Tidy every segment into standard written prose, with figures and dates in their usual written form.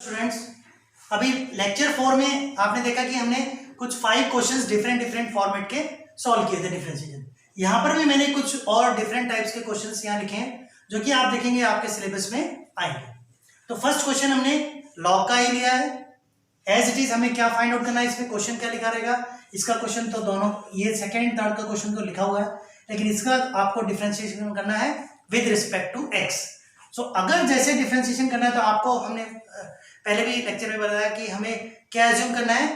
Students, अभी lecture 4 में आपने देखा कि हमने कुछ 5 क्वेश्चंस डिफरेंट फॉर्मेट के सॉल्व किए थे डिफरेंशिएशन। यहाँ पर भी मैंने कुछ और डिफरेंट टाइप्स के क्वेश्चंस यहाँ लिखे हैं जो कि आप देखेंगे आपके सिलेबस में आएंगे। तो फर्स्ट क्वेश्चन हमने लॉग का ही लिया है। एज इट इज हमें क्या फाइंड आउट करना है, इसमें क्वेश्चन क्या लिखा रहेगा। इसका क्वेश्चन तो दोनों ये सेकेंड थर्ड का क्वेश्चन तो लिखा हुआ है, लेकिन इसका आपको डिफरेंशिएशन करना है विद रिस्पेक्ट टू एक्स। सो अगर जैसे डिफरेंशिएशन करना है तो आपको हमने पहले भी लेक्चर में बताया कि हमें क्या एज्यूम करना है,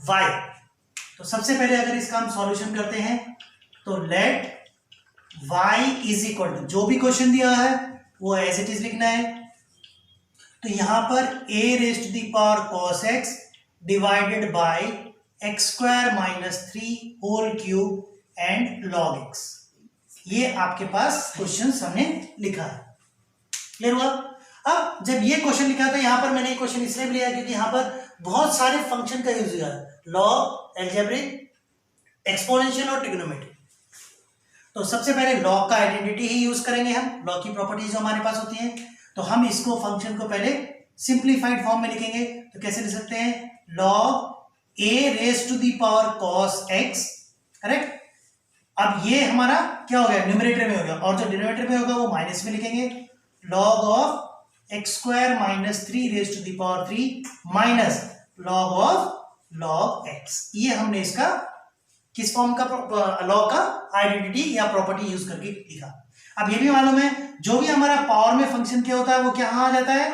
y। तो सबसे पहले अगर इसका हम सॉल्यूशन करते हैं तो let y is equal to जो भी क्वेश्चन दिया है वो एज इट इज लिखना है। तो यहां पर a raise to the power cos x divided by x square minus 3 whole cube and log x, ये आपके पास क्वेश्चन हमने लिखा है। क्लियर हुआ। अब जब ये क्वेश्चन लिखा था यहां पर मैंने क्वेश्चन इसलिए भी लिया क्योंकि यहां पर बहुत सारे फंक्शन का यूज हुआ है, लॉग, अलजेब्रिक, एक्सपोनेंशियल और ट्रिग्नोमेट्री। तो सबसे पहले लॉग का आइडेंटिटी ही यूज करेंगे हम, लॉग की प्रॉपर्टीज जो हमारे पास होती हैं। तो हम इसको फंक्शन को पहले सिंप्लीफाइड फॉर्म में लिखेंगे। तो कैसे लिख सकते हैं, log a raise to the power cos x, correct. अब ये हमारा क्या हो गया, न्यूमरेटर में हो गया, और जो डिनोमिनेटर में होगा वो माइनस में लिखेंगे। Log of x square minus 3 raise to the power 3 minus log of log x. ये हमने इसका किस फॉर्म का लॉग का आइडेंटिटी या प्रॉपर्टी यूज करके लिखा। अब ये भी मालूम है जो भी हमारा पावर में फंक्शन क्या होता है वो क्या आ जाता है,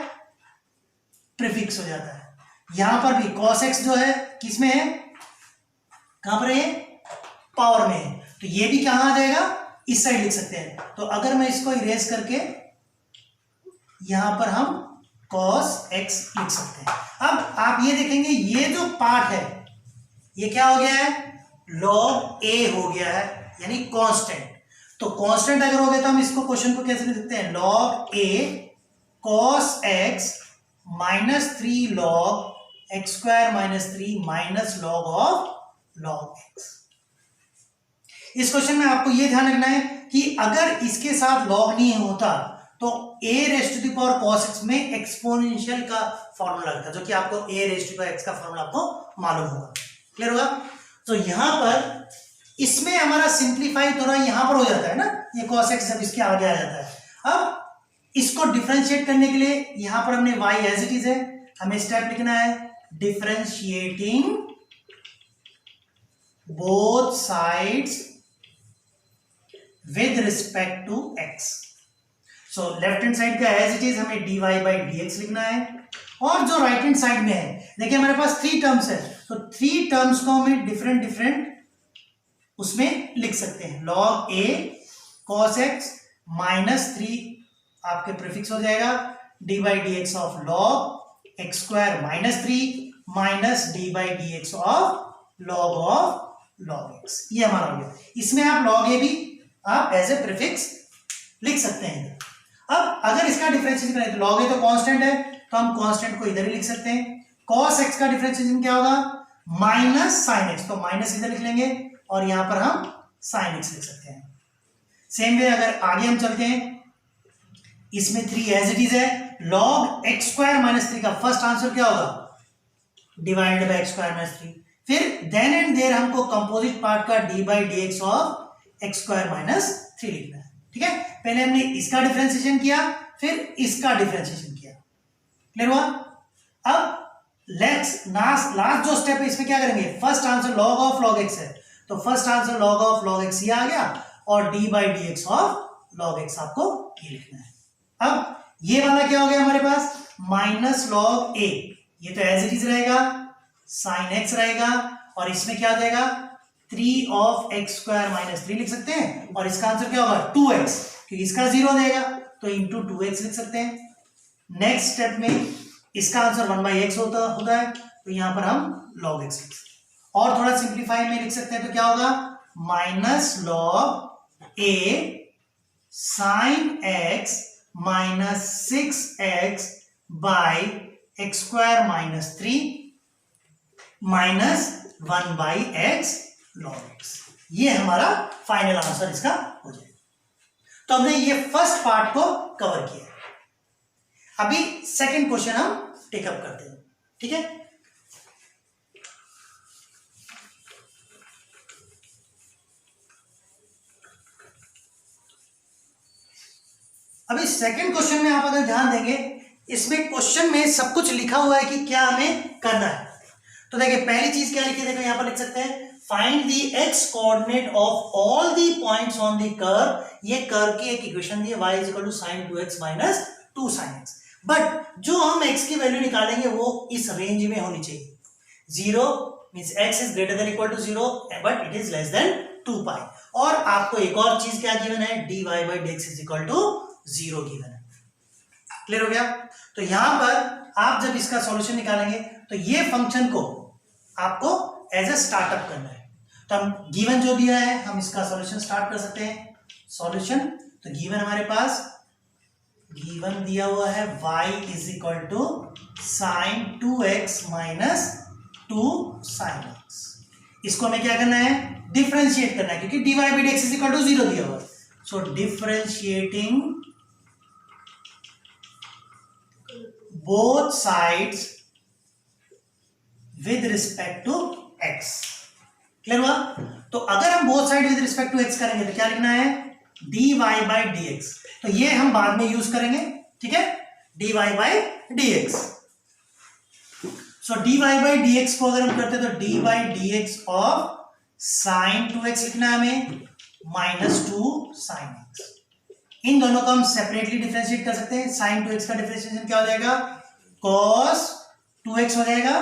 प्रीफिक्स हो जाता है। यहां पर भी cos x जो है किसमें है, कहां पर है, पावर में है, तो ये भी कहां आ जाएगा, इस साइड लिख सकते हैं। तो अगर मैं इसको इरेज करके यहां पर हम cos x लिख सकते हैं। अब आप ये देखेंगे ये जो पार्ट है ये क्या हो गया है, log a हो गया है, यानी कांस्टेंट। तो कांस्टेंट अगर हो गया तो हम इसको क्वेश्चन को कैसे लिख सकते हैं, log a cos x minus 3 log x square minus 3 minus log of log x। इस क्वेश्चन में आपको यह ध्यान रखना है कि अगर इसके साथ log नहीं होता तो a raise to the power cos x में एक्सपोनेंशियल का फॉर्मूला लगता है, जो कि आपको a raise to the power x का फॉर्मूला आपको मालूम होगा। क्लियर होगा। तो यहां पर इसमें हमारा सिंप्लीफाई थोड़ा यहां पर हो जाता है ना, ये cos x जब इसके आगे आ जाता है। अब इसको डिफरेंशिएट करने के लिए यहां पर हमने y एज इट इज है, हमें स्टेप लिखना है differentiating both sides with respect to x। So left hand side का एज इट इज हमें dy बाई dx लिखना है, और जो राइट हैंड साइड में है देखिए हमारे पास 3 टर्म्स है, तो 3 टर्म्स को हमें डिफरेंट उसमें लिख सकते हैं। log a cos x minus 3 आपके प्रीफिक्स हो जाएगा D by D x of log x square minus 3 minus D by D x of log of log x, ये हमारा हो गया। इसमें आप log a भी आप एज ए प्रीफिक्स लिख सकते हैं। अब अगर इसका डिफरेंशिएशन करें तो log a तो कांस्टेंट है, तो हम कांस्टेंट को इधर ही लिख सकते हैं। cos x का डिफरेंशिएशन क्या होगा, माइनस साइन x, तो माइनस इधर लिख लेंगे और यहां पर हम साइन x लिख सकते हैं। सेम वे अगर आगे हम चलते हैं, इसमें 3 एज इट इज है, log x स्क्वायर माइनस 3 का फर्स्ट आंसर क्या होगा, divided by x square minus 3। फिर देन एंड देयर हमको कंपोजिट पार्ट का d by D x of x square minus 3 लिखना है। ठीक है, पहले हमने इसका डिफरेंशिएशन किया, फिर इसका डिफरेंशिएशन किया। क्लियर हुआ। अब लास्ट जो स्टेप है इसमें क्या करेंगे, first answer log of log x है, तो first answer log of log x ये आ गया, और d by D x of log x आपको ये लिखना है। अब ये वाला क्या हो गया हमारे पास, माइनस log a, ये तो एज इट इज रहेगा, साइन x रहेगा, और इसमें क्या आ जाएगा 3 ऑफ एक्स स्क्वायर माइनस 3 लिख सकते हैं, और इसका आंसर क्या होगा 2x, क्योंकि इसका 0 देगा तो इंटू 2x लिख सकते हैं। नेक्स्ट स्टेप में इसका आंसर 1/x होता है, तो यहां पर हम log x लिख सकते हैं, और थोड़ा सिंप्लीफाई में लिख सकते हैं तो क्या होगा, minus log a sine x minus 6x by x square minus 3 minus 1/x log x, ये हमारा फाइनल आंसर इसका हो जाएगा। तो हमने ये फर्स्ट पार्ट को कवर किया। अभी सेकंड क्वेश्चन हम टेकअप करते हैं, ठीक है। अभी सेकंड क्वेश्चन में आप अगर ध्यान देंगे, इसमें क्वेश्चन में सब कुछ लिखा हुआ है कि क्या हमें करना है। तो देखिए पहली चीज क्या लिखी है, देखो यहां पर लिख सकते हैं find the x coordinate of all the points on the curve. ये कर्व की एक इक्वेशन दी है y equal to sin 2x minus 2 sin x। But जो हम x की वैल्यू निकालेंगे वो इस रेंज में होनी चाहिए। 0 means x is greater than equal to 0 but it is less than 2 pi. और आपको एक और चीज क्या गिवन है, dy by dx is equal to 0 given है। क्लियर हो गया। तो यहां पर आप जब इसका सॉल्यूशन निकालेंगे तो ये फंक्शन को आपको एज ए स्टार्टअप करना है। तो हम गिवन जो दिया है हम इसका सॉल्यूशन स्टार्ट कर सकते हैं। सॉल्यूशन तो गिवन हमारे पास गिवन दिया हुआ है y is equal to sine 2x minus 2 sine x। इसको हमें क्या करना है, डिफरेंशिएट करना है, क्योंकि dy by dx is equal to 0 दिया हुआ है। सो differentiating both sides with respect to x। Clear हुआ। तो अगर हम both side with respect to x करेंगे तो क्या लिखना है, dy by dx। तो ये हम बाद में यूज करेंगे, ठीक है, dy by dx। So dy by dx को अगर हम करते तो dy by dx of sin 2x लिखना है हमें माइनस 2 sin x। इन दोनों को हम सेपरेटली डिफरेंशिएट कर सकते हैं। sin 2x का डिफरेंशिएशन क्या हो जाएगा, cos 2x हो जाएगा,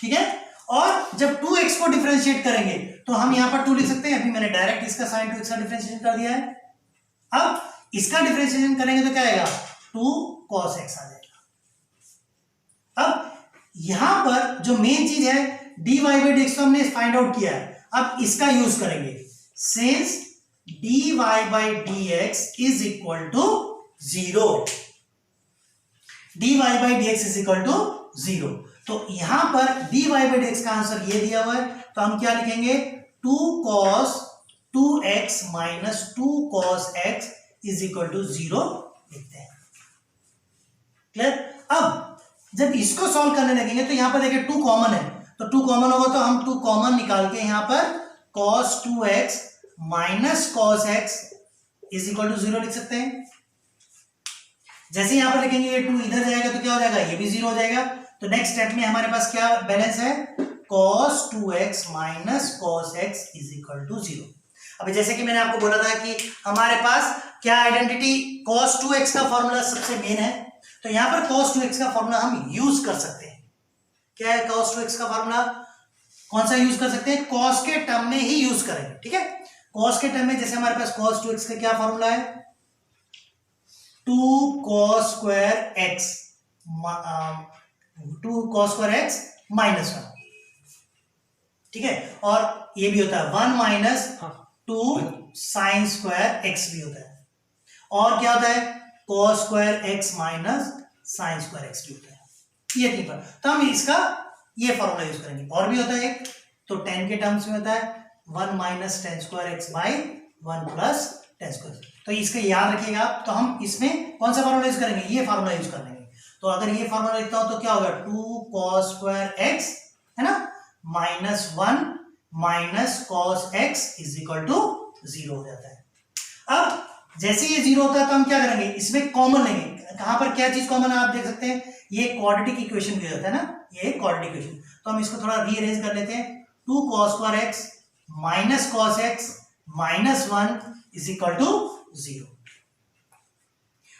ठीक है। और जब 2x को डिफरेंशिएट करेंगे तो हम यहां पर 2 लिख सकते हैं। अभी मैंने डायरेक्ट इसका sin 2x का डिफरेंशिएशन कर दिया है। अब इसका डिफरेंशिएशन करेंगे तो क्या आएगा, 2 cos x आ जाएगा। अब यहां पर जो मेन चीज है dy by dx तो हमने फाइंड आउट किया है, अब इसका यूज करेंगे। Since dy by dx is equal to 0, dy by dx is equal to 0। तो यहां पर dy by dx का आंसर ये दिया हुआ है, तो हम क्या लिखेंगे, 2 cos 2x minus 2 cos x is equal to 0 लिखते हैं। क्लियर। अब जब इसको सॉल्व करने लगेंगे तो यहां पर देखिए 2 कॉमन है, तो 2 कॉमन होगा तो हम 2 कॉमन निकाल के यहां पर cos 2x minus cos x is equal to 0 लिख सकते हैं। जैसे यहां पर लिखेंगे ये 2 इधर जाएगा तो क्या हो जाएगा, ये भी 0 हो जाएगा। तो नेक्स्ट स्टेप में हमारे पास क्या बैलेंस है, cos 2x minus cos x is equal to 0। अभी जैसे कि मैंने आपको बोला था कि हमारे पास क्या आइडेंटिटी, cos 2x का फॉर्मूला सबसे मेन है, तो यहां पर cos 2x का फॉर्मूला हम यूज कर सकते हैं। क्या है cos 2x का फॉर्मूला, कौन सा यूज कर सकते हैं, cos के टर्म में ही यूज करेंगे, ठीक है। cos के टर्म में जैसे हमारे पास cos 2x का क्या फॉर्मूला है, 2 cos square x 2 cos square x minus 1, ठीक है। और ये भी होता है 1 माइनस 2 साइन स्क्वायर x भी होता है। और क्या होता है, cos square x minus sine square x भी होता है। ये ठीक है, तो हम इसका ये फॉर्मूला यूज करेंगे। और भी होता है एक, तो 10 के टर्म्स में होता है 1 minus 10 square x by 1 plus 10 square. तो इसका याद रखिएगा। तो हम इसमें कौन सा फॉर्मूला यूज करेंगे, ये फॉर्मूला यूज कर लेंगे। तो अगर ये फॉर्मूला लिखता हूं तो क्या होगा, 2 cos स्क्वायर एक्स है ना minus 1 minus cos x is equal to 0 हो जाता है। अब जैसे ये 0 होता है तो हम क्या करेंगे, इसमें कॉमन लेंगे। कहां पर क्या चीज कॉमन है आप देख सकते हैं, ये क्वाड्रेटिक इक्वेशन भी हो जाता है ना, ये क्वाड्रेटिक इक्वेशन। तो हम इसको थोड़ा रीअरेंज कर लेते हैं। 2 cos square x minus cos x minus 1 is equal to 0।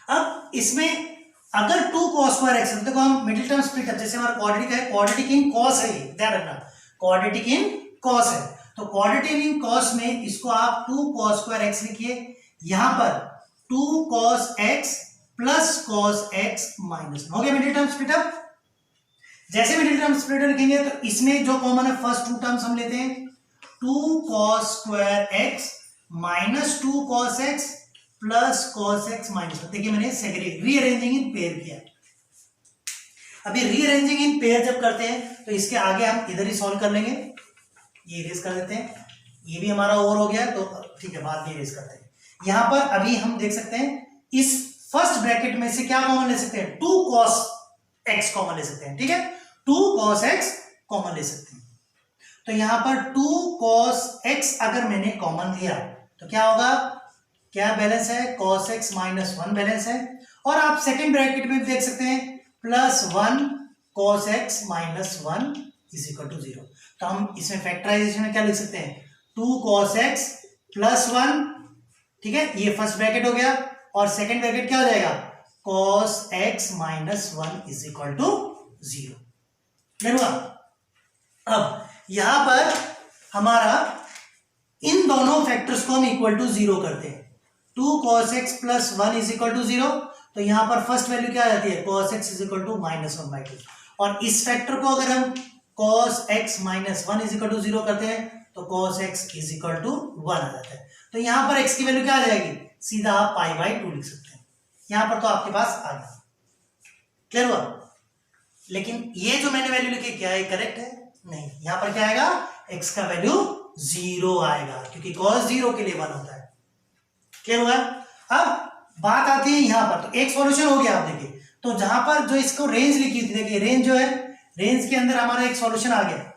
अब इसमें अगर 2 cos स्क्वायर एक्स, देखो हम मिडिल टर्म स्प्लिट, जैसे हमारा क्वाड्रेटिक है, क्वाड्रेटिक इन cos है, ये ध्यान रखना, क्वाड्रेटिक इन cos है। तो क्वाड्रेटिक इन cos में इसको आप 2 cos स्क्वायर एक्स लिखिए, यहां पर 2 cos x plus cos x minus, हो गया मिडिल टर्म स्प्लिट अप। जैसे मिडिल टर्म स्प्लिट लिखेंगे तो इसमें जो कॉमन है फर्स्ट 2 टर्म्स हम लेते हैं, 2 cos square x minus 2 cos x plus cos x minus, देखिए मैंने सेग्रीगेट रीअरेंजिंग इन पेयर किया। अभी रीअरेंजिंग इन पेयर जब करते हैं तो इसके आगे हम इधर ही सॉल्व कर लेंगे, ये इरेज कर देते हैं, ये भी हमारा ओवर हो गया तो ठीक है, बाद में इरेज करते हैं। यहां पर अभी हम देख सकते हैं इस फर्स्ट ब्रैकेट में से क्या कॉमन ले सकते हैं, 2 cos x कॉमन ले सकते हैं, ठीक है, 2 cos x कॉमन ले सकते हैं। तो यहां पर 2 cos x अगर मैंने कॉमन लिया तो क्या होगा, क्या बैलेंस है, cos x माइनस 1 बैलेंस है, और आप सेकेंड ब्रैकेट में देख सकते हैं +1 cos x minus 1 is equal to 0। तो हम इसमें फैक्टराइजेशन में क्या लिख सकते हैं, 2 cos x प्लस 1, ठीक है, ये फर्स्ट ब्रैकेट हो गया, और सेकेंड ब्रैकेट क्या हो जाएगा, cos x minus 1 is equal to 0। Clear हुआ। अब यहां पर हमारा इन दोनों फैक्टर्स को हम इक्वल टू 0 करते हैं, 2 cos x plus 1 is equal to 0, तो यहां पर फर्स्ट वैल्यू क्या आ जाती है, cos x is equal to -1/2, और इस फैक्टर को अगर हम cos x minus 1 is equal to 0 करते हैं तो cos x is equal to 1 आ जाता है। तो यहां पर x की वैल्यू क्या आ जाएगी, सीधा आप π/2 लिख सकते हैं, यहां पर तो आपके पास आ गया। क्लियर हुआ। लेकिन ये जो मैंने वैल्यू लिखी क्या है, करेक्ट है, नहीं, यहां पर क्या आएगा, x का वैल्यू 0 आएगा, क्योंकि cos 0 के लिए 1 होता है। क्लियर हुआ। अब बात आती है यहां पर, तो एक सॉल्यूशन हो गया आप देखिए, तो जहां पर जो इसको रेंज लिखी थी, देखिए रेंज जो है, रेंज के अंदर हमारा एक सॉल्यूशन आ गया,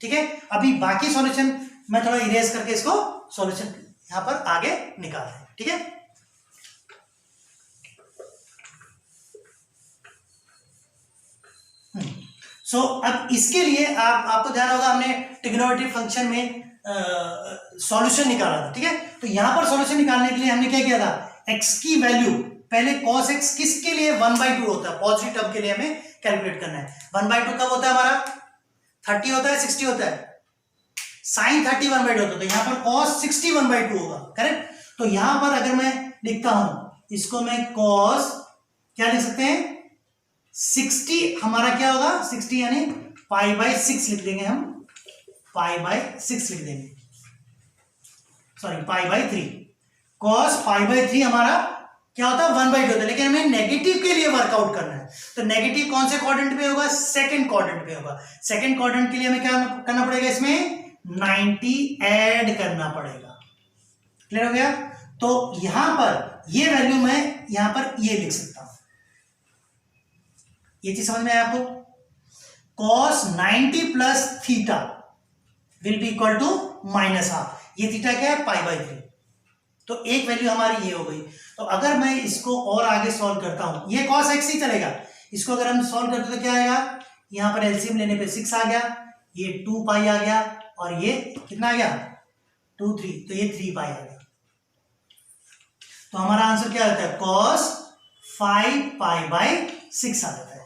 ठीक है। अभी बाकी सॉल्यूशन मैं थोड़ा इरेज करके इसको सॉल्यूशन यहां पर आगे निकालते हैं, ठीक है। सो अब इसके लिए आपको ध्यान होगा, हमने ट्रिग्नोमेट्री फंक्शन में सॉल्यूशन निकाला था, ठीक है। तो यहां पर सॉल्यूशन निकालने के लिए हमने क्या किया था, x की वैल्यू पहले cos x किसके लिए 1/2 होता है, पॉजिटिव टर्म के लिए हमें कैलकुलेट करना है। 1/2 कब होता है हमारा, 30 होता है, 60 होता है, sin 30 1/2 होता है, तो यहां पर cos 60 1/2 होगा, करेक्ट। तो यहां पर अगर मैं लिखता हूं इसको, मैं cos क्या लिख सकते हैं, 60 हमारा क्या होगा, 60 यानी π/6 लिख देंगे हम, π/6 लिख देंगे, सॉरी π/3, cos π/3 हमारा क्या होता है, 1/2 होता है, लेकिन हमें नेगेटिव के लिए वर्कआउट करना है, तो नेगेटिव कौन से क्वाड्रेंट पे होगा, सेकंड क्वाड्रेंट पे होगा। सेकंड क्वाड्रेंट के लिए हमें क्या करना पड़ेगा, इसमें 90 ऐड करना पड़ेगा। क्लियर हो गया। तो यहां पर ये वैल्यू मैं यहां पर ये लिख सकता हूं, ये चीज समझ में आया आपको, cos 90 plus theta will be equal to -12, ये थीटा क्या है, π/3, तो एक वैल्यू हमारी ये हो गई। तो अगर मैं इसको और आगे सॉल्व करता हूं, ये cos x ही चलेगा, इसको अगर हम सॉल्व करते तो क्या आएगा, यहां पर एलसीएम लेने पे 6 आ गया, ये 2π आ गया, और ये कितना आ गया 2 3, तो ये 3π आ गया। तो हमारा आंसर क्या आता है, cos 5π/6 आ जाता है,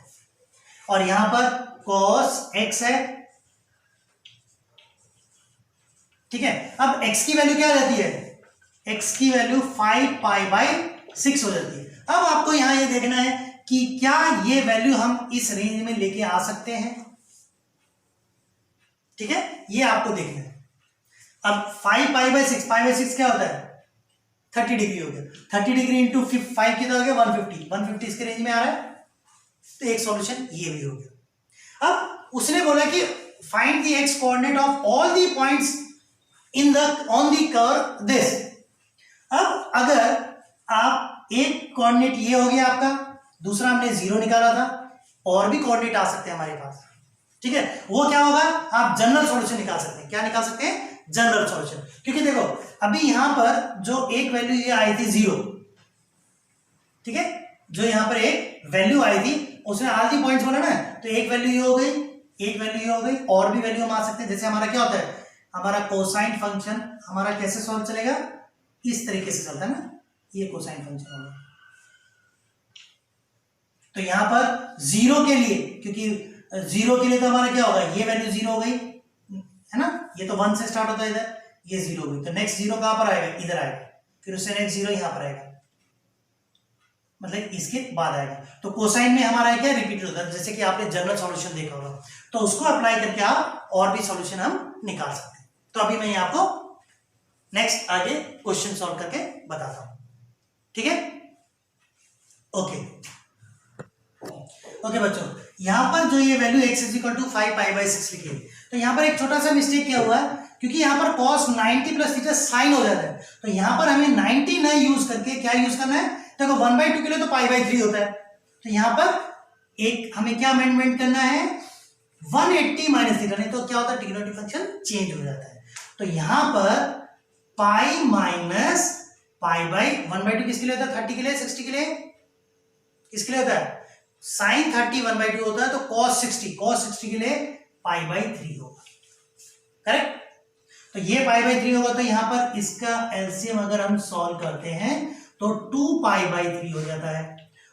और यहां पर cos x है, ठीक है। अब x की वैल्यू क्या आ जाती है, x की वैल्यू 5π/6 हो जाती है। अब आपको यहां ये देखना है कि क्या ये वैल्यू हम इस रेंज में लेके आ सकते हैं, ठीक है, ये आपको देखना है। अब 5π/6, π/6 क्या होता है, 30 डिग्री हो गया, 30 डिग्री इंटू 5 कितना हो गया, 150 इसके रेंज में आ रहा है, तो एक सॉल्यूशन ये भी हो गया। अब उसने बोला कि find the x coordinate of all the points in the on the curve this. अब अगर आप एक कोऑर्डिनेट ये हो गया आपका, दूसरा हमने 0 निकाला था, और भी कोऑर्डिनेट आ सकते हैं हमारे पास, ठीक है, वो क्या होगा, आप जनरल सॉल्यूशन निकाल सकते हैं। क्या निकाल सकते हैं, जनरल सॉल्यूशन, क्योंकि देखो अभी यहां पर जो एक वैल्यू ये आई थी 0, ठीक है, जो यहां पर एक वैल्यू आई थी उसने ऑल दी पॉइंट्स बोला ना, तो एक वैल्यू ये हो गई, एक वैल्यू ये हो गई, और भी वैल्यू हम आ सकते हैं। जैसे हमारा क्या होता है, हमारा कोसाइन फंक्शन हमारा कैसे सॉल्व चलेगा, इस तरीके से चलता है ना, ये कोसाइन फंक्शन होगा। तो यहां पर 0 के लिए, क्योंकि 0 के लिए तो हमारा क्या होगा, ये वैल्यू 0 हो गई है ना, ये तो 1 से स्टार्ट होता है, इधर ये 0 हो गई, तो नेक्स्ट 0 कहां पर आएगा, इधर आएगा, फिर उससे नेक्स्ट 0 यहां पर आएगा, मतलब इसके बाद आएगा। तो कोसाइन में हमारा क्या रिपीट होता है, जैसे कि आपने जनरल सॉल्यूशन देखा होगा, तो उसको अप्लाई करके आप और भी सॉल्यूशन हम निकाल सकते हैं। तो अभी मैं आपको नेक्स्ट आगे क्वेश्चन सॉल्व करके बताता हूं, ठीक है। ओके बच्चों, यहां पर जो ये value x is equal to 5π/6 लिखी है, तो यहां पर एक छोटा सा मिस्टेक क्या हुआ है, क्योंकि यहां पर cos 90 प्लस थीटा साइन हो जाता है, तो यहां पर हमें 90 ना यूज करके क्या यूज करना है, देखो 1/2 के लिए तो π/3 होता है, तो यहां पर एक हमें क्या अमेंडमेंट करना है, 180 माइनस थीटा, नहीं तो क्या होता है ट्रिग्नोमेट्रिक फंक्शन चेंज हो जाता है। तो यहां पर पाई माइनस पाई बाई 1/2 किसके लिए होता है, 30 के लिए, 60 के लिए, किसके लिए होता है, साइन 30 1/2 होता है, तो cos 60 के लिए पाई/3 होगा, करेक्ट। तो ये पाई/3 होगा, तो यहां पर इसका एलसीएम अगर हम सॉल्व करते हैं तो 2 पाई/3 हो जाता है,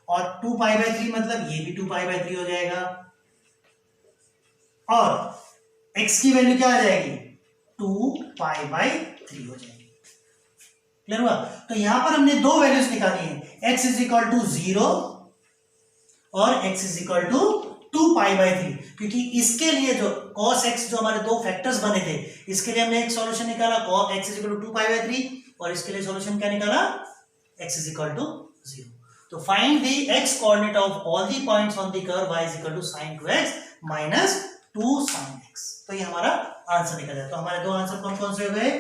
और 2 पाई/3 मतलब ये भी 2 पाई/3 हो जाएगा, और x की वैल्यू क्या आ जाएगी, 2 पाई/3 हो जाएगी। क्लियर हुआ। तो यहां पर हमने दो वैल्यूज निकाली है, x इज इक्वल टू 0 और x इज इक्वल टू 2 पाई/3, क्योंकि इसके लिए जो cos x जो हमारे दो फैक्टर्स बने थे, इसके लिए हमने एक सॉल्यूशन निकाला cos x is equal to 2 पाई/3, और इसके लिए सॉल्यूशन क्या निकाला, x इज इक्वल टू 0। तो find the x coordinate of all the points on the curve y is equal to sin 2x minus 2 sin x। तो ये हमारा आंसर निकल जाए। तो हमारे दो आंसर कौन कौन से हो गए,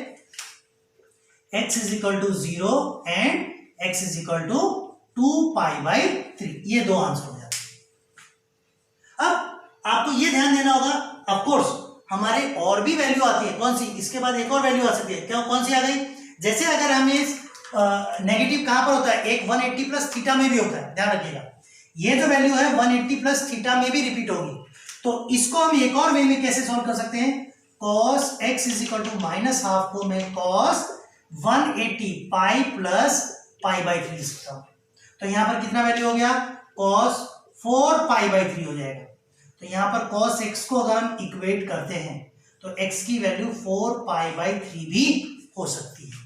x is equal to 0 and x is equal to 2 पाई/3, ये दो आंसर हो जाते हैं। अब आपको ये ध्यान देना होगा, ऑफ कोर्स हमारे और भी वैल्यू आती है, कौन सी, इसके बाद एक और वैल्यू आ सकती है, क्या कौन सी आ गई, जैसे अगर हमें नेगेटिव कहां पर होता है, एक 180 प्लस थीटा में भी होता है, ध्यान रखिएगा, ये जो वैल्यू है 180 प्लस थीटा में भी रिपीट होगी। तो इसको हम एक और वे में कैसे सॉल्व कर सकते हैं, cos x is equal to minus half को मैं cos 180 पाई प्लस पाई/3 लिख सकता हूं। तो यहां पर कितना वैल्यू हो गया, cos 4 पाई/3 हो जाएगा। तो यहां पर cos x को अगर हम इक्वेट करते हैं तो x की वैल्यू 4 पाई/3 भी हो सकती है,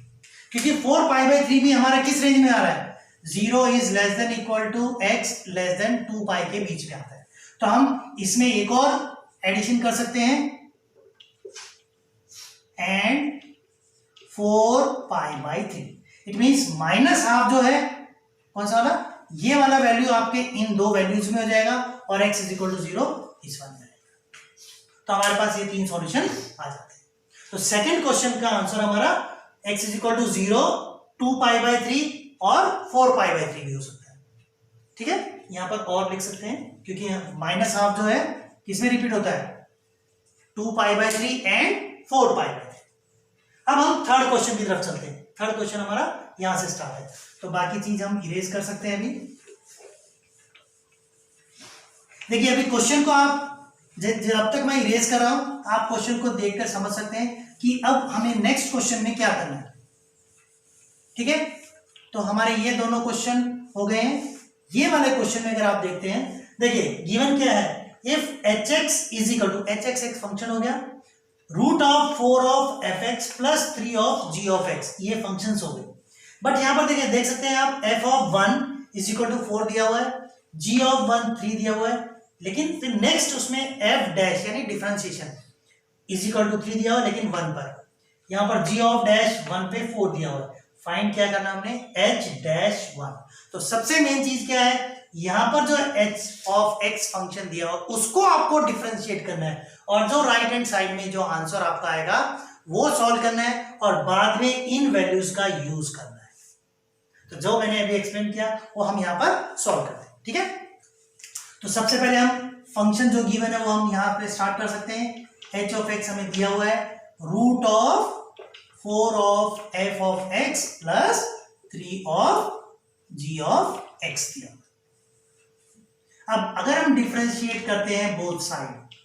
क्योंकि 4 पाई/3 भी हमारा किस रेंज में आ रहा है, 0 is less than equal to x less than 2 pi के बीच में आता है। तो हम इसमें एक और एडिशन कर सकते हैं, एंड 4 पाई/3, इट मींस माइनस हाफ जो है कौन सा वाला, ये वाला वैल्यू आपके इन दो वैल्यूज में हो जाएगा, और x इज इक्वल टू 0 इस वाले में रहेगा। तो हमारे पास ये तीन सॉल्यूशन आ जाते हैं। तो सेकंड क्वेश्चन का आंसर हमारा x इज इक्वल टू 0, 2 पाई/3 और 4 पाई/3 भी हो सकता है, ठीक है। यहां पर और लिख सकते हैं, क्योंकि माइनस हाफ जो है किसमें रिपीट होता है, 2 पाई/3 एंड 4 पाई/3। अब हम थर्ड क्वेश्चन की तरफ चलते हैं। थर्ड क्वेश्चन हमारा यहां से स्टार्ट है, तो बाकी चीज हम इरेज कर सकते हैं। अभी देखिए, अभी क्वेश्चन को आप जब तक मैं इरेज कर रहा हूं, आप क्वेश्चन को देखकर समझ सकते हैं कि अब हमें नेक्स्ट क्वेश्चन में क्या करना है, ठीक है। तो हमारे ये दोनों क्वेश्चन हो गए हैं। ये वाले क्वेश्चन में अगर आप देखते हैं, देखिए गिवन क्या है, if hx is equal to, hx एक फंक्शन हो गया, root of 4 of fx plus 3 of g of x, ये फंक्शंस हो गए। बट यहां पर देखिए, देख सकते हैं आप, f of 1 is equal to 4 दिया हुआ है, g ऑफ 1 3 दिया हुआ है, लेकिन फिर नेक्स्ट उसमें f डैश यानी डिफरेंशिएशन इज इक्वल टू 3 दिया हुआ है, लेकिन 1 पर, यहां पर g ऑफ डैश 1 पे 4 दिया हुआ है। फाइंड क्या करना हमने, h डैश 1। तो सबसे मेन चीज क्या है, यहां पर जो h ऑफ x फंक्शन दिया हुआ उसको आपको डिफरेंशिएट करना है, और जो राइट हैंड साइड में जो आंसर आपका आएगा वो सॉल्व करना है, और बाद में इन वैल्यूज का यूज करना है। तो जो मैंने अभी एक्सप्लेन किया वो हम यहां पर सॉल्व करते हैं, ठीक है। तो सबसे पहले हम फंक्शन जो गिवन है वो हम यहां पे स्टार्ट कर सकते हैं। h ऑफ x हमें दिया हुआ है root of 4 of f of x plus 3 of g of x दिया। अब अगर हम डिफरेंशिएट करते हैं बोथ साइड,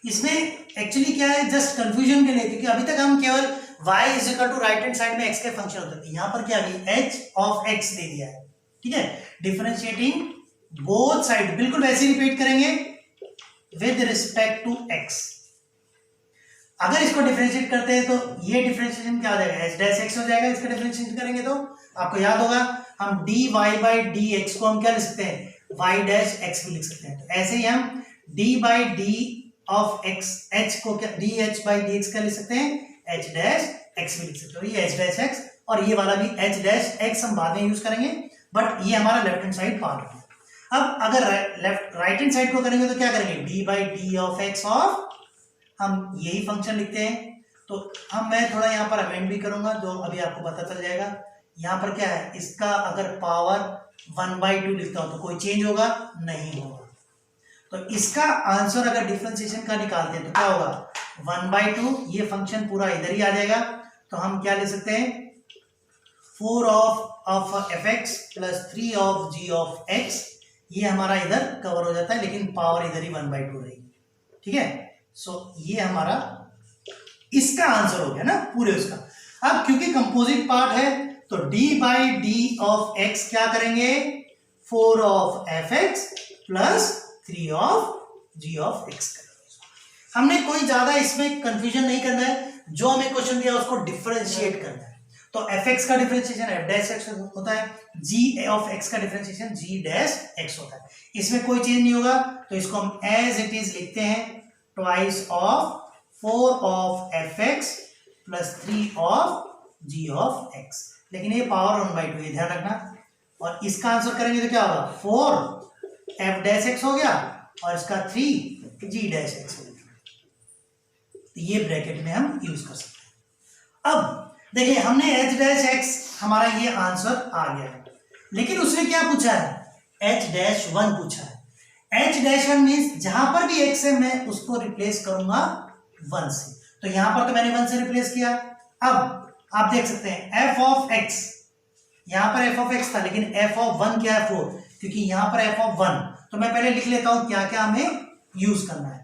इसमें एक्चुअली क्या है, जस्ट कंफ्यूजन के लिए, क्योंकि अभी तक हम केवल y is equal to right hand side में x के फंक्शन होते थे, यहां पर क्या है, h ऑफ x दे दिया है, ठीक है। डिफरेंशिएटिंग बोथ साइड बिल्कुल वैसे रिपीट करेंगे विद रिस्पेक्ट टू x। अगर इसको डिफरेंशिएट करते हैं तो ये डिफरेंशिएशन क्या हो जाएगा, h डैश x हो जाएगा। इसका डिफरेंशिएशन करेंगे तो आपको याद होगा, हम dy बाई dx को हम क्या लिख सकते हैं, y डैश x भी लिख सकते हैं। तो ऐसे ही हम d by d of x, h को क्या dh बाई dx क्या लिख सकते हैं, h डैश x भी लिख सकते हो। ये h डैश x और ये वाला भी h डैश x हम बाद में यूज करेंगे, बट ये हमारा लेफ्ट हैंड साइड पार्ट हो गया। अब अगर राइट हैंड साइड को करेंगे तो क्या करेंगे, d by d of x of, हम यही फंक्शन लिखते हैं। तो हम मैं थोड़ा यहाँ पर अमेंड भी करूंगा, जो अभी आपको पता चल जाएगा। यहाँ पर क्या है, इसका अगर पावर 1/2 लिखता हूं तो कोई चेंज होगा नहीं होगा। तो इसका आंसर अगर डिफरेंशिएशन का निकालते हैं तो क्या होगा 1/2, ये फंक्शन पूरा इधर ही आ जाएगा। तो हम क्या ले सकते हैं 4 of fx plus 3 of g of x, ये हमारा इधर कवर हो जाता है, लेकिन पावर इधर ही 1/2 रहेगी। ठीक है, सो ये हमारा इसका आंसर हो गया ना पूरे उसका। अब क्योंकि कंपोजिट पार्ट है तो d/d ऑफ x क्या करेंगे 4 of fx plus 3 of g of x करेंगे। हमने कोई ज्यादा इसमें कंफ्यूजन नहीं करना है, जो हमें क्वेश्चन दिया उसको डिफरेंशिएट करना है। तो fx का डिफरेंशिएशन f डैश x होता है, g ऑफ x का डिफरेंशिएशन g डैश x होता है, इसमें कोई चेंज नहीं होगा। तो इसको हम एज इट इज लिखते हैं twice of 4 of fx plus 3 of g of x, लेकिन ये पावर 1/2 है, ध्यान रखना। और इसका आंसर करेंगे तो क्या होगा 4 f डैश x हो गया और इसका 3 g डैश x हो गया। तो ये ब्रैकेट में हम यूज कर सकते हैं। अब देखिए हमने h डैश x हमारा ये आंसर आ गया है, लेकिन उसने क्या पूछा है h डैश 1 पूछा है। h डैश 1 मींस जहां पर भी x है मैं उसको रिप्लेस करूंगा 1 से, तो यहां पर तो मैंने 1 से रिप्लेस किया। अब आप देख सकते हैं f ऑफ x, यहां पर f ऑफ x था, लेकिन f ऑफ 1 क्या है 4, क्योंकि यहां पर f ऑफ 1, तो मैं पहले लिख लेता हूं क्या क्या हमें यूज करना है।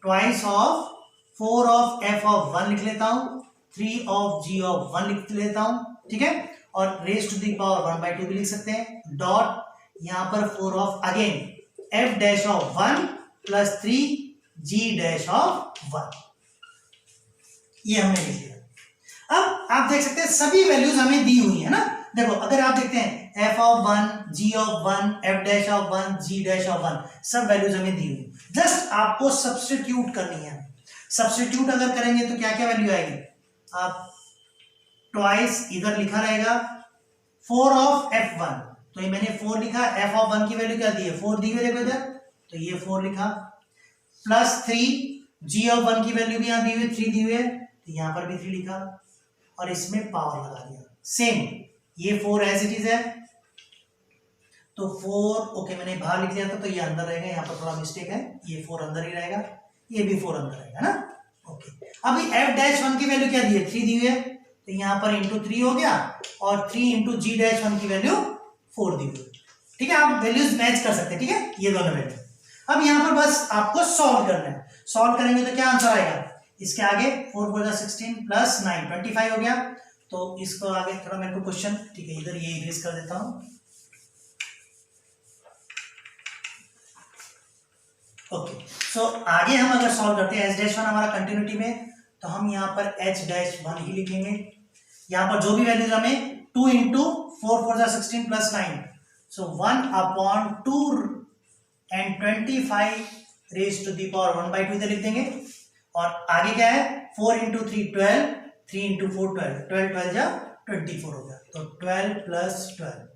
Twice of 4 of f of 1 लिख लेता हूं, 3 ऑफ g ऑफ 1 लिख लेता हूं, ठीक है, और रेज टू द पावर 1/2 भी लिख सकते हैं, डॉट यहां पर 4 of again f dash of 1 plus 3 g dash of 1, ये हमने लिख लिया। अब आप देख सकते हैं सभी वैल्यूज हमें दी हुई है ना। देखो अगर आप देखते हैं f of 1, g of 1, f dash of 1, g dash of 1, सब वैल्यूज हमें दी हुई, जस्ट आपको सब्स्टिट्यूट करनी है। सब्स्टिट्यूट अगर करेंगे तो क्या क्या वैल्यू आएगी, आप ट्वाइस इधर लिखा रहेगा 4 ऑफ f1, तो ये मैंने 4 लिखा, f ऑफ 1 की वैल्यू क्या दी है 4 दी हुई, देखो इधर, तो ये 4 लिखा, प्लस 3 g ऑफ 1 की वैल्यू भी यहां दी हुई 3 दी हुई है, तो यहां पर भी 3 लिखा और इसमें पावर लगा दिया। सेम ये 4 एज इट इज है, तो 4 ओके मैंने बाहर लिख दिया था, तो ये अंदर रहेगा, यहाँ पर थोड़ा मिस्टेक है, ये 4 अंदर ही रहेगा, ये भी 4 अंदर रहेगा ना। ओके अभी f डैश 1 की वैल्यू क्या दी है 3 दी हुई है, तो यहाँ पर इंटू 3 हो गया, और 3 इंटू g डैश 1 की वैल्यू 4 दी हुई, ठीक है, आप वैल्यूज मैच कर सकते हैं, ठीक है, ये दोनों वैल्यू। अब यहाँ पर बस आपको सॉल्व करना है, सॉल्व करेंगे तो क्या आंसर आएगा, इसके आगे 4 4 16 प्लस 9 25 हो गया। तो इसको आगे थोड़ा मेरे को क्वेश्चन, ठीक है, इधर ये इरेज कर देता हूं। ओके सो आगे हम अगर सॉल्व करते हैं h डैश 1 हमारा कंटिन्यूटी में, तो हम यहाँ पर h डैश 1 ही लिखेंगे। यहाँ पर जो भी वैल्यूज हमें 2 into 4 4 16 plus 9, so 1/2 and 25 raise to the power 1/2 इधर लिख देंगे। और आगे क्या है 4 इंटू 3 12, 3 इंटू 4 12, 12 12 जा 24 हो गया, तो 12 प्लस 12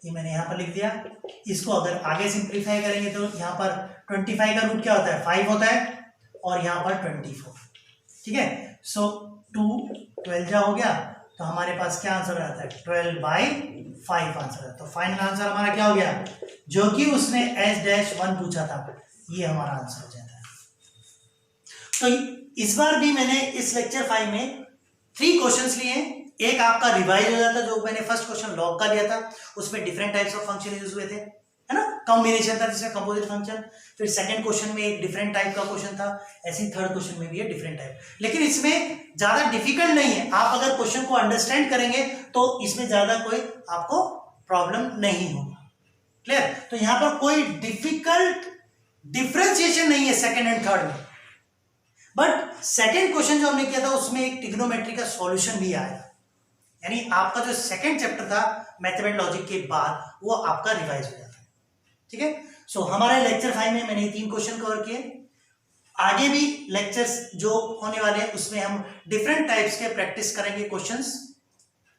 ये मैंने यहाँ पर लिख दिया। इसको अगर आगे सिंप्लीफाई करेंगे तो यहाँ पर 25 का रूट क्या होता है 5 होता है, और यहाँ पर 24, ठीक है, सो 2 12 जा हो गया, तो हमारे पास क्या आंसर आता है 12/5 आंसर है। तो फाइनल आंसर हमारा क्या हो गया, जो कि उसने h डैश 1 पूछा था, ये हमारा आंसर हो जाता है। तो इस बार भी मैंने इस लेक्चर 5 में 3 क्वेश्चंस लिए हैं। एक आपका रिवाइज हो जाता, जो मैंने फर्स्ट क्वेश्चन लॉग का लिया था, उसमें different types of function use हुए थे, है ना, कॉम्बिनेशन था जिसमें कंपोजिट फंक्शन। फिर सेकंड क्वेश्चन में एक डिफरेंट टाइप का क्वेश्चन था, ऐसे ही थर्ड क्वेश्चन में भी है डिफरेंट टाइप, लेकिन इसमें ज्यादा डिफिकल्ट नहीं है। आप अगर क्वेश्चन को अंडरस्टैंड करेंगे तो इसमें ज्यादा कोई आपको प्रॉब्लम नहीं होगा, क्लियर। तो यहाँ पर कोई डिफिकल्ट डिफरेंशिएशन नहीं है सेकेंड एंड थर्ड में, बट सेकेंड क्वेश्चन जो हमने किया था उसमें एक ट्रिग्नोमेट्री का सॉल्यूशन भी आया, यानी आपका जो सेकेंड चैप्टर था मैथमेटिक्स लॉजिक के बाद वो आपका रिवाइज हो जाता है, ठीक है। सो हमारे लेक्चर 5 में मैंने 3 क्वेश्चन कवर किए। आगे भी लेक्चर्स जो होने वाले हैं उसमें हम डिफरेंट टाइप्स के प्रैक्टिस करेंगे क्वेश्चंस,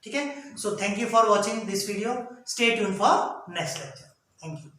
ठीक है। So thank you for watching this video, stay tune for next lecture, thank you.